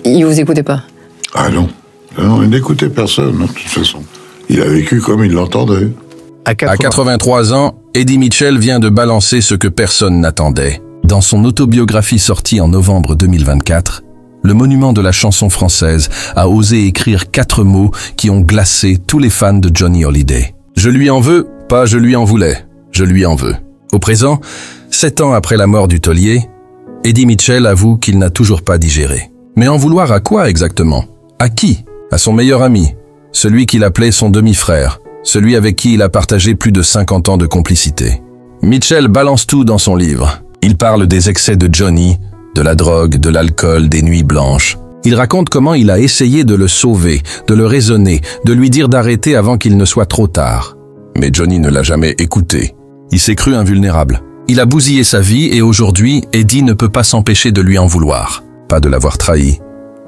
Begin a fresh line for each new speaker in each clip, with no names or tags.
Il vous écoutait pas?
Ah non. Non, il n'écoutait personne, de toute façon. Il a vécu comme il l'entendait.
À 83 ans, Eddie Mitchell vient de balancer ce que personne n'attendait. Dans son autobiographie sortie en novembre 2024, le monument de la chanson française a osé écrire 4 mots qui ont glacé tous les fans de Johnny Hallyday. Je lui en veux, pas je lui en voulais, je lui en veux. Au présent, 7 ans après la mort du taulier, Eddie Mitchell avoue qu'il n'a toujours pas digéré. Mais en vouloir à quoi exactement? À qui? À son meilleur ami, celui qu'il appelait son demi-frère, celui avec qui il a partagé plus de 50 ans de complicité. Mitchell balance tout dans son livre. Il parle des excès de Johnny, de la drogue, de l'alcool, des nuits blanches. Il raconte comment il a essayé de le sauver, de le raisonner, de lui dire d'arrêter avant qu'il ne soit trop tard. Mais Johnny ne l'a jamais écouté. Il s'est cru invulnérable. Il a bousillé sa vie et aujourd'hui, Eddie ne peut pas s'empêcher de lui en vouloir. Pas de l'avoir trahi,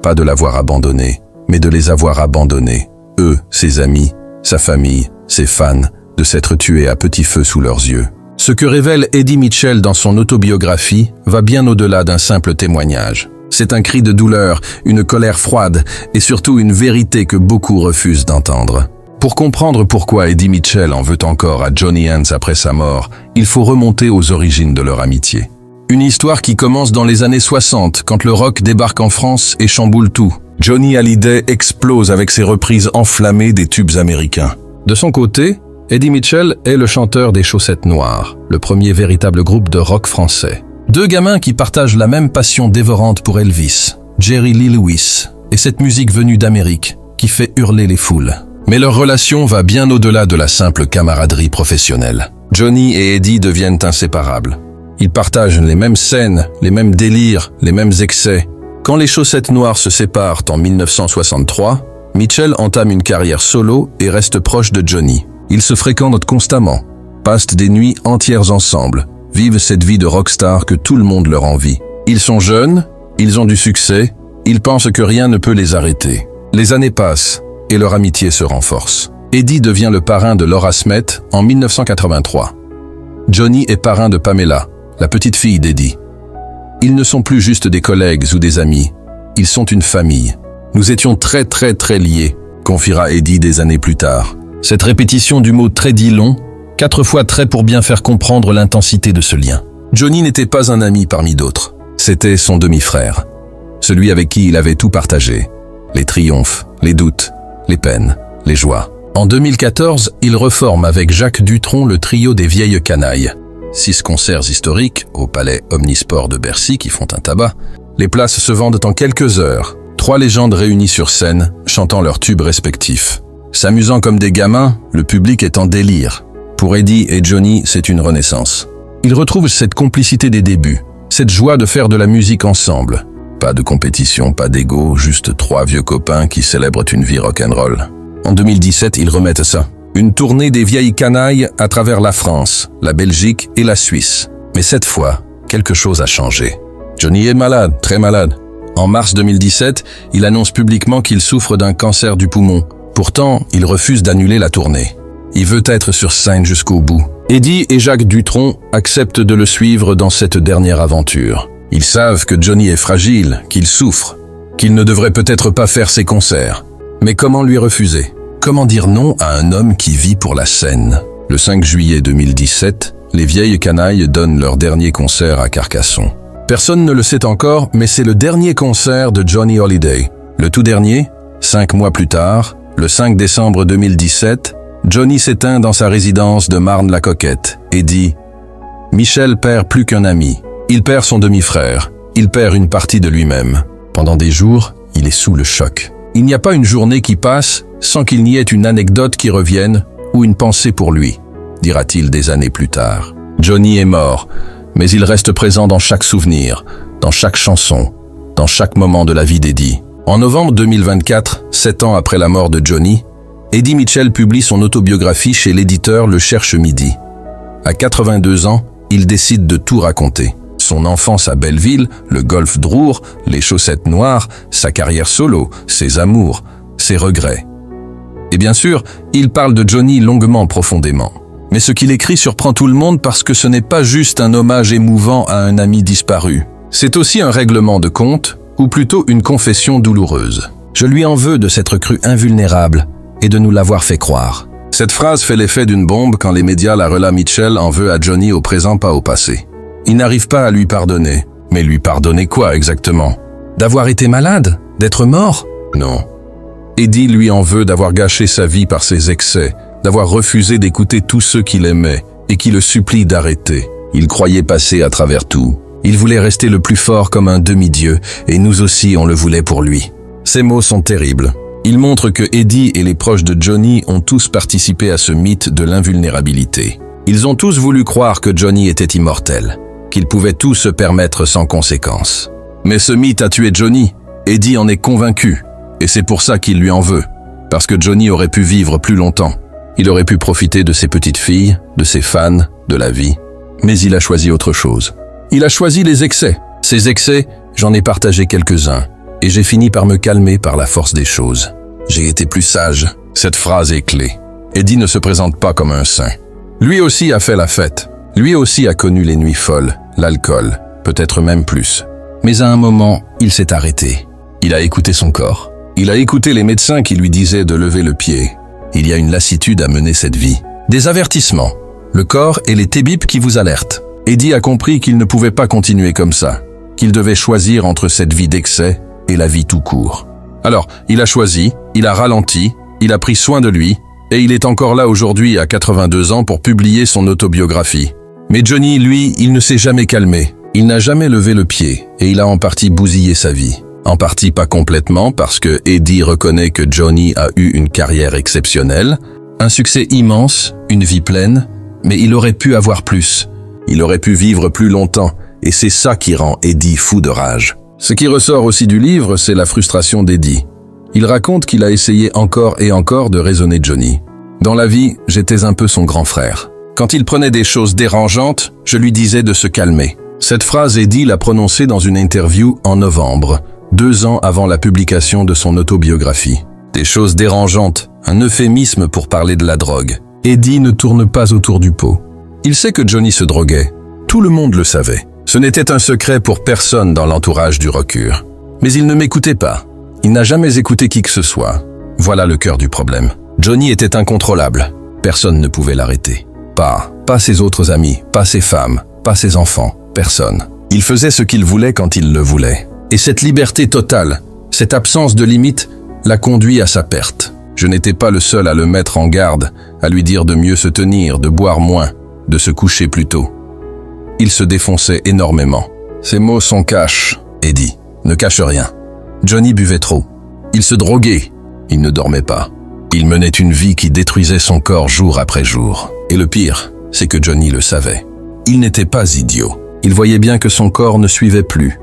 pas de l'avoir abandonné, mais de les avoir abandonnés. Eux, ses amis, sa famille, ses fans, de s'être tués à petit feu sous leurs yeux. Ce que révèle Eddie Mitchell dans son autobiographie va bien au-delà d'un simple témoignage. C'est un cri de douleur, une colère froide et surtout une vérité que beaucoup refusent d'entendre. Pour comprendre pourquoi Eddie Mitchell en veut encore à Johnny Hans après sa mort, il faut remonter aux origines de leur amitié. Une histoire qui commence dans les années 60, quand le rock débarque en France et chamboule tout. Johnny Hallyday explose avec ses reprises enflammées des tubes américains. De son côté, Eddie Mitchell est le chanteur des Chaussettes Noires, le premier véritable groupe de rock français. 2 gamins qui partagent la même passion dévorante pour Elvis, Jerry Lee Lewis, et cette musique venue d'Amérique qui fait hurler les foules. Mais leur relation va bien au-delà de la simple camaraderie professionnelle. Johnny et Eddie deviennent inséparables. Ils partagent les mêmes scènes, les mêmes délires, les mêmes excès. Quand les Chaussettes Noires se séparent en 1963, Mitchell entame une carrière solo et reste proche de Johnny. Ils se fréquentent constamment, passent des nuits entières ensemble, vivent cette vie de rockstar que tout le monde leur envie. Ils sont jeunes, ils ont du succès, ils pensent que rien ne peut les arrêter. Les années passent et leur amitié se renforce. Eddie devient le parrain de Laura Smith en 1983. Johnny est parrain de Pamela, la petite fille d'Eddie. Ils ne sont plus juste des collègues ou des amis, ils sont une famille. Nous étions très liés, confiera Eddie des années plus tard. Cette répétition du mot très dit long, 4 fois très pour bien faire comprendre l'intensité de ce lien. Johnny n'était pas un ami parmi d'autres, c'était son demi-frère, celui avec qui il avait tout partagé, les triomphes, les doutes, les peines, les joies. En 2014, il reforme avec Jacques Dutronc le trio des Vieilles Canailles. 6 concerts historiques au Palais Omnisport de Bercy qui font un tabac. Les places se vendent en quelques heures. 3 légendes réunies sur scène, chantant leurs tubes respectifs. S'amusant comme des gamins, le public est en délire. Pour Eddie et Johnny, c'est une renaissance. Ils retrouvent cette complicité des débuts, cette joie de faire de la musique ensemble. Pas de compétition, pas d'ego, juste 3 vieux copains qui célèbrent une vie rock'n'roll. En 2017, ils remettent ça. Une tournée des Vieilles Canailles à travers la France, la Belgique et la Suisse. Mais cette fois, quelque chose a changé. Johnny est malade, très malade. En mars 2017, il annonce publiquement qu'il souffre d'un cancer du poumon. Pourtant, il refuse d'annuler la tournée. Il veut être sur scène jusqu'au bout. Eddie et Jacques Dutronc acceptent de le suivre dans cette dernière aventure. Ils savent que Johnny est fragile, qu'il souffre, qu'il ne devrait peut-être pas faire ses concerts. Mais comment lui refuser? Comment dire non à un homme qui vit pour la scène? Le 5 juillet 2017, les Vieilles Canailles donnent leur dernier concert à Carcassonne. Personne ne le sait encore, mais c'est le dernier concert de Johnny Hallyday. Le tout dernier, 5 mois plus tard, le 5 décembre 2017, Johnny s'éteint dans sa résidence de Marne-la-Coquette et dit « Michel perd plus qu'un ami. Il perd son demi-frère. Il perd une partie de lui-même. Pendant des jours, il est sous le choc. Il n'y a pas une journée qui passe sans qu'il n'y ait une anecdote qui revienne ou une pensée pour lui, dira-t-il des années plus tard. Johnny est mort, mais il reste présent dans chaque souvenir, dans chaque chanson, dans chaque moment de la vie d'Eddie. En novembre 2024, 7 ans après la mort de Johnny, Eddie Mitchell publie son autobiographie chez l'éditeur Le Cherche Midi. À 82 ans, il décide de tout raconter. Son enfance à Belleville, le golf Drour, les Chaussettes Noires, sa carrière solo, ses amours, ses regrets. Et bien sûr, il parle de Johnny longuement, profondément. Mais ce qu'il écrit surprend tout le monde parce que ce n'est pas juste un hommage émouvant à un ami disparu. C'est aussi un règlement de compte ou plutôt une confession douloureuse. Je lui en veux de s'être cru invulnérable et de nous l'avoir fait croire. Cette phrase fait l'effet d'une bombe quand les médias la relaient. Mitchell en veut à Johnny au présent, pas au passé. Il n'arrive pas à lui pardonner. Mais lui pardonner quoi exactement? D'avoir été malade? D'être mort? Non. Eddie lui en veut d'avoir gâché sa vie par ses excès, d'avoir refusé d'écouter tous ceux qu'il aimait et qui le supplient d'arrêter. Il croyait passer à travers tout. Il voulait rester le plus fort comme un demi-dieu et nous aussi on le voulait pour lui. Ces mots sont terribles. Ils montrent que Eddie et les proches de Johnny ont tous participé à ce mythe de l'invulnérabilité. Ils ont tous voulu croire que Johnny était immortel, qu'il pouvait tout se permettre sans conséquence. Mais ce mythe a tué Johnny. Eddie en est convaincu, et c'est pour ça qu'il lui en veut, parce que Johnny aurait pu vivre plus longtemps. Il aurait pu profiter de ses petites filles, de ses fans, de la vie. Mais il a choisi autre chose. Il a choisi les excès. Ces excès, j'en ai partagé quelques-uns. Et j'ai fini par me calmer par la force des choses. J'ai été plus sage. Cette phrase est clé. Eddie ne se présente pas comme un saint. Lui aussi a fait la fête. Lui aussi a connu les nuits folles, l'alcool, peut-être même plus. Mais à un moment, il s'est arrêté. Il a écouté son corps. Il a écouté les médecins qui lui disaient de lever le pied. Il y a une lassitude à mener cette vie. Des avertissements. Le corps et les tébip qui vous alertent. Eddie a compris qu'il ne pouvait pas continuer comme ça. Qu'il devait choisir entre cette vie d'excès et la vie tout court. Alors, il a choisi, il a ralenti, il a pris soin de lui, et il est encore là aujourd'hui à 82 ans pour publier son autobiographie. Mais Johnny, lui, il ne s'est jamais calmé. Il n'a jamais levé le pied, et il a en partie bousillé sa vie. En partie pas complètement, parce que Eddie reconnaît que Johnny a eu une carrière exceptionnelle, un succès immense, une vie pleine, mais il aurait pu avoir plus. Il aurait pu vivre plus longtemps, et c'est ça qui rend Eddie fou de rage. Ce qui ressort aussi du livre, c'est la frustration d'Eddie. Il raconte qu'il a essayé encore et encore de raisonner Johnny. Dans la vie, j'étais un peu son grand frère. Quand il prenait des choses dérangeantes, je lui disais de se calmer. Cette phrase, Eddie l'a prononcée dans une interview en novembre, 2 ans avant la publication de son autobiographie. Des choses dérangeantes, un euphémisme pour parler de la drogue. Eddie ne tourne pas autour du pot. Il sait que Johnny se droguait. Tout le monde le savait. Ce n'était un secret pour personne dans l'entourage du rocker. Mais il ne m'écoutait pas. Il n'a jamais écouté qui que ce soit. Voilà le cœur du problème. Johnny était incontrôlable. Personne ne pouvait l'arrêter. Pas ses autres amis, pas ses femmes, pas ses enfants, personne. Il faisait ce qu'il voulait quand il le voulait. Et cette liberté totale, cette absence de limite, l'a conduit à sa perte. Je n'étais pas le seul à le mettre en garde, à lui dire de mieux se tenir, de boire moins, de se coucher plus tôt. Il se défonçait énormément. Ses mots sont cash. Eddie, ne cache rien. Johnny buvait trop. Il se droguait. Il ne dormait pas. Il menait une vie qui détruisait son corps jour après jour. Et le pire, c'est que Johnny le savait. Il n'était pas idiot. Il voyait bien que son corps ne suivait plus.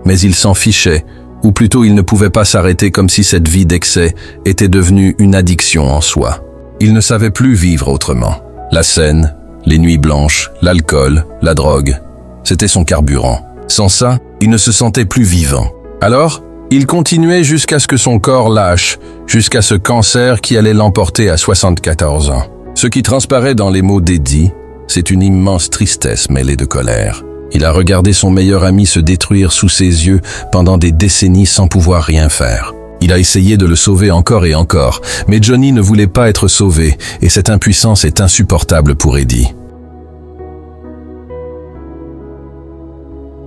Mais il s'en fichait, ou plutôt il ne pouvait pas s'arrêter comme si cette vie d'excès était devenue une addiction en soi. Il ne savait plus vivre autrement. La scène, les nuits blanches, l'alcool, la drogue, c'était son carburant. Sans ça, il ne se sentait plus vivant. Alors, il continuait jusqu'à ce que son corps lâche, jusqu'à ce cancer qui allait l'emporter à 74 ans. Ce qui transparaît dans les mots d'Eddie, c'est une immense tristesse mêlée de colère. Il a regardé son meilleur ami se détruire sous ses yeux pendant des décennies sans pouvoir rien faire. Il a essayé de le sauver encore et encore, mais Johnny ne voulait pas être sauvé, et cette impuissance est insupportable pour Eddie.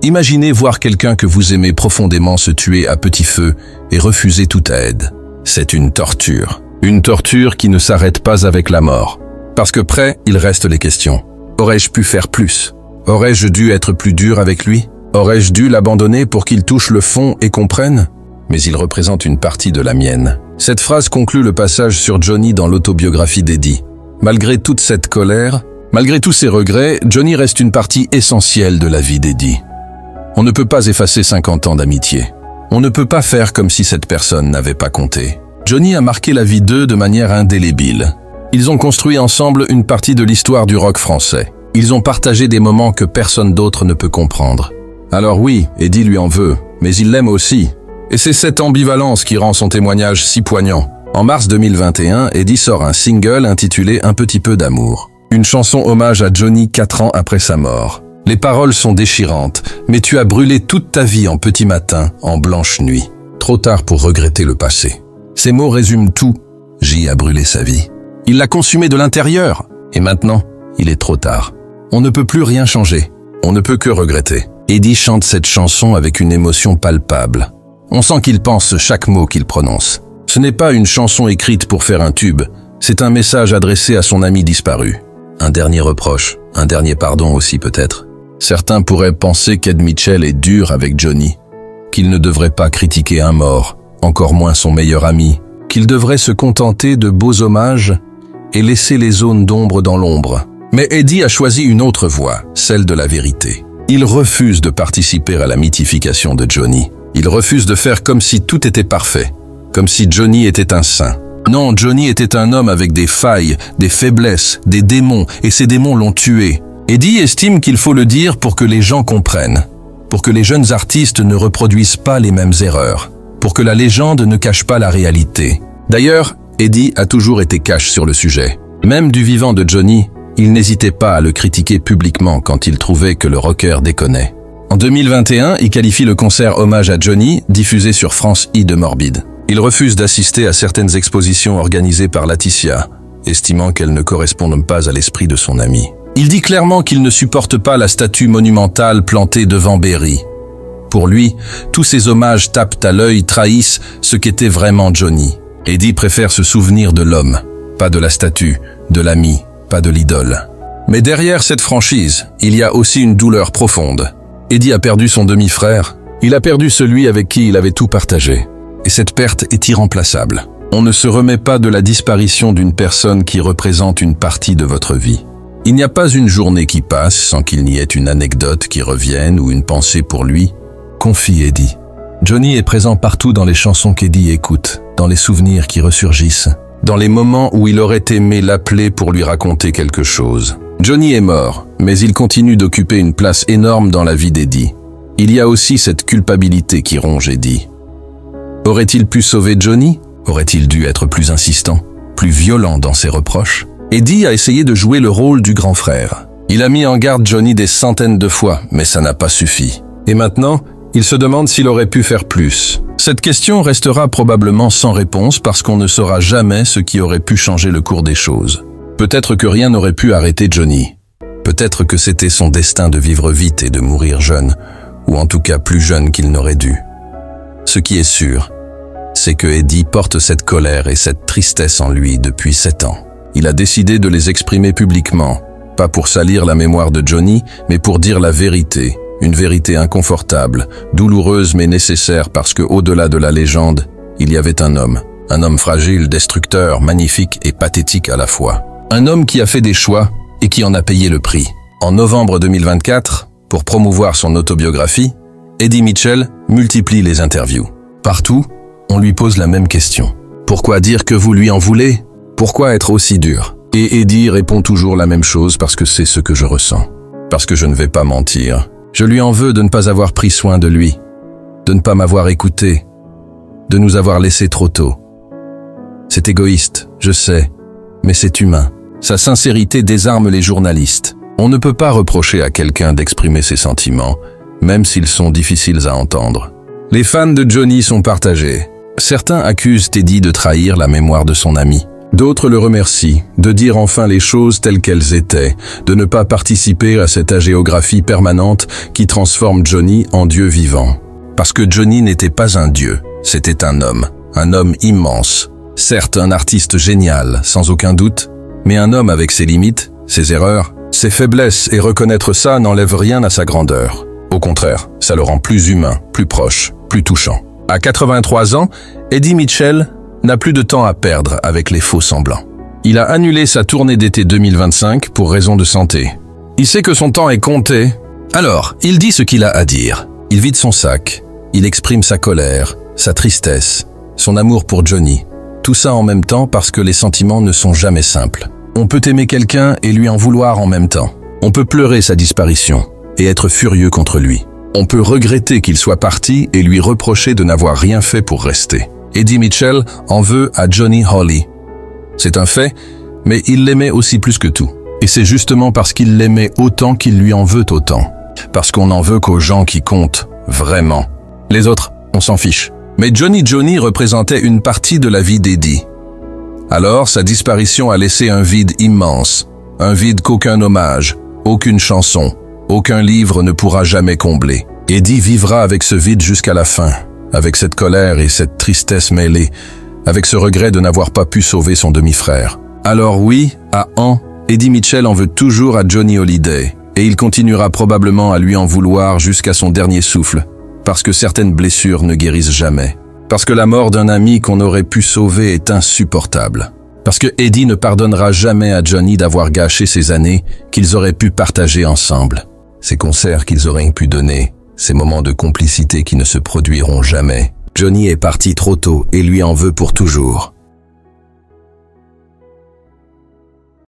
Imaginez voir quelqu'un que vous aimez profondément se tuer à petit feu et refuser toute aide. C'est une torture. Une torture qui ne s'arrête pas avec la mort. Parce que près, il reste les questions. Aurais-je pu faire plus? Aurais-je dû être plus dur avec lui? Aurais-je dû l'abandonner pour qu'il touche le fond et comprenne? Mais il représente une partie de la mienne. Cette phrase conclut le passage sur Johnny dans l'autobiographie d'Eddie. Malgré toute cette colère, malgré tous ses regrets, Johnny reste une partie essentielle de la vie d'Eddie. On ne peut pas effacer 50 ans d'amitié. On ne peut pas faire comme si cette personne n'avait pas compté. Johnny a marqué la vie d'eux de manière indélébile. Ils ont construit ensemble une partie de l'histoire du rock français. Ils ont partagé des moments que personne d'autre ne peut comprendre. Alors oui, Eddie lui en veut, mais il l'aime aussi. Et c'est cette ambivalence qui rend son témoignage si poignant. En mars 2021, Eddie sort un single intitulé « Un petit peu d'amour ». Une chanson hommage à Johnny 4 ans après sa mort. Les paroles sont déchirantes, mais tu as brûlé toute ta vie en petit matin, en blanche nuit. Trop tard pour regretter le passé. Ces mots résument tout. J a brûlé sa vie. Il l'a consumé de l'intérieur. Et maintenant, il est trop tard. On ne peut plus rien changer. On ne peut que regretter. Eddie chante cette chanson avec une émotion palpable. On sent qu'il pense chaque mot qu'il prononce. Ce n'est pas une chanson écrite pour faire un tube. C'est un message adressé à son ami disparu. Un dernier reproche, un dernier pardon aussi peut-être. Certains pourraient penser qu'Ed Mitchell est dur avec Johnny, qu'il ne devrait pas critiquer un mort, encore moins son meilleur ami, qu'il devrait se contenter de beaux hommages et laisser les zones d'ombre dans l'ombre. Mais Eddie a choisi une autre voie, celle de la vérité. Il refuse de participer à la mythification de Johnny. Il refuse de faire comme si tout était parfait, comme si Johnny était un saint. Non, Johnny était un homme avec des failles, des faiblesses, des démons, et ces démons l'ont tué. Eddie estime qu'il faut le dire pour que les gens comprennent, pour que les jeunes artistes ne reproduisent pas les mêmes erreurs, pour que la légende ne cache pas la réalité. D'ailleurs, Eddie a toujours été cash sur le sujet. Même du vivant de Johnny, il n'hésitait pas à le critiquer publiquement quand il trouvait que le rocker déconnait. En 2021, il qualifie le concert Hommage à Johnny, diffusé sur France I de morbide. Il refuse d'assister à certaines expositions organisées par Laetitia, estimant qu'elles ne correspondent pas à l'esprit de son ami. Il dit clairement qu'il ne supporte pas la statue monumentale plantée devant Berry. Pour lui, tous ces hommages tapent à l'œil, trahissent ce qu'était vraiment Johnny. Eddie préfère se souvenir de l'homme, pas de la statue, de l'ami, pas de l'idole. Mais derrière cette franchise, il y a aussi une douleur profonde. Eddie a perdu son demi-frère, il a perdu celui avec qui il avait tout partagé. Et cette perte est irremplaçable. On ne se remet pas de la disparition d'une personne qui représente une partie de votre vie. Il n'y a pas une journée qui passe sans qu'il n'y ait une anecdote qui revienne ou une pensée pour lui, confie Eddie. Johnny est présent partout dans les chansons qu'Eddie écoute, dans les souvenirs qui ressurgissent, dans les moments où il aurait aimé l'appeler pour lui raconter quelque chose. Johnny est mort, mais il continue d'occuper une place énorme dans la vie d'Eddie. Il y a aussi cette culpabilité qui ronge Eddie. Aurait-il pu sauver Johnny? Aurait-il dû être plus insistant, plus violent dans ses reproches? Eddie a essayé de jouer le rôle du grand frère. Il a mis en garde Johnny des centaines de fois, mais ça n'a pas suffi. Et maintenant, il se demande s'il aurait pu faire plus. Cette question restera probablement sans réponse parce qu'on ne saura jamais ce qui aurait pu changer le cours des choses. Peut-être que rien n'aurait pu arrêter Johnny. Peut-être que c'était son destin de vivre vite et de mourir jeune, ou en tout cas plus jeune qu'il n'aurait dû. Ce qui est sûr, c'est que Eddie porte cette colère et cette tristesse en lui depuis 7 ans. Il a décidé de les exprimer publiquement, pas pour salir la mémoire de Johnny, mais pour dire la vérité, une vérité inconfortable, douloureuse mais nécessaire parce que au-delà de la légende, il y avait un homme fragile, destructeur, magnifique et pathétique à la fois. Un homme qui a fait des choix et qui en a payé le prix. En novembre 2024, pour promouvoir son autobiographie, Eddie Mitchell multiplie les interviews. Partout, on lui pose la même question. Pourquoi dire que vous lui en voulez? Pourquoi être aussi dur? Et Eddie répond toujours la même chose parce que c'est ce que je ressens. Parce que je ne vais pas mentir. Je lui en veux de ne pas avoir pris soin de lui, de ne pas m'avoir écouté, de nous avoir laissés trop tôt. C'est égoïste, je sais, mais c'est humain. Sa sincérité désarme les journalistes. On ne peut pas reprocher à quelqu'un d'exprimer ses sentiments, même s'ils sont difficiles à entendre. Les fans de Johnny sont partagés. Certains accusent Eddie de trahir la mémoire de son ami. D'autres le remercient, de dire enfin les choses telles qu'elles étaient, de ne pas participer à cette agéographie permanente qui transforme Johnny en dieu vivant. Parce que Johnny n'était pas un dieu, c'était un homme immense. Certes, un artiste génial, sans aucun doute, mais un homme avec ses limites, ses erreurs, ses faiblesses, et reconnaître ça n'enlève rien à sa grandeur. Au contraire, ça le rend plus humain, plus proche, plus touchant. À 83 ans, Eddie Mitchell n'a plus de temps à perdre avec les faux semblants. Il a annulé sa tournée d'été 2025 pour raison de santé. Il sait que son temps est compté. Alors, il dit ce qu'il a à dire. Il vide son sac. Il exprime sa colère, sa tristesse, son amour pour Johnny. Tout ça en même temps parce que les sentiments ne sont jamais simples. On peut aimer quelqu'un et lui en vouloir en même temps. On peut pleurer sa disparition et être furieux contre lui. On peut regretter qu'il soit parti et lui reprocher de n'avoir rien fait pour rester. Eddie Mitchell en veut à Johnny Hawley. C'est un fait, mais il l'aimait aussi plus que tout. Et c'est justement parce qu'il l'aimait autant qu'il lui en veut autant. Parce qu'on n'en veut qu'aux gens qui comptent, vraiment. Les autres, on s'en fiche. Mais Johnny représentait une partie de la vie d'Eddie. Alors, sa disparition a laissé un vide immense. Un vide qu'aucun hommage, aucune chanson, aucun livre ne pourra jamais combler. Eddie vivra avec ce vide jusqu'à la fin, avec cette colère et cette tristesse mêlée, avec ce regret de n'avoir pas pu sauver son demi-frère. Alors oui, à An, Eddie Mitchell en veut toujours à Johnny Hallyday, et il continuera probablement à lui en vouloir jusqu'à son dernier souffle, parce que certaines blessures ne guérissent jamais. Parce que la mort d'un ami qu'on aurait pu sauver est insupportable. Parce que Eddie ne pardonnera jamais à Johnny d'avoir gâché ces années qu'ils auraient pu partager ensemble. Ces concerts qu'ils auraient pu donner, ces moments de complicité qui ne se produiront jamais. Johnny est parti trop tôt et lui en veut pour toujours.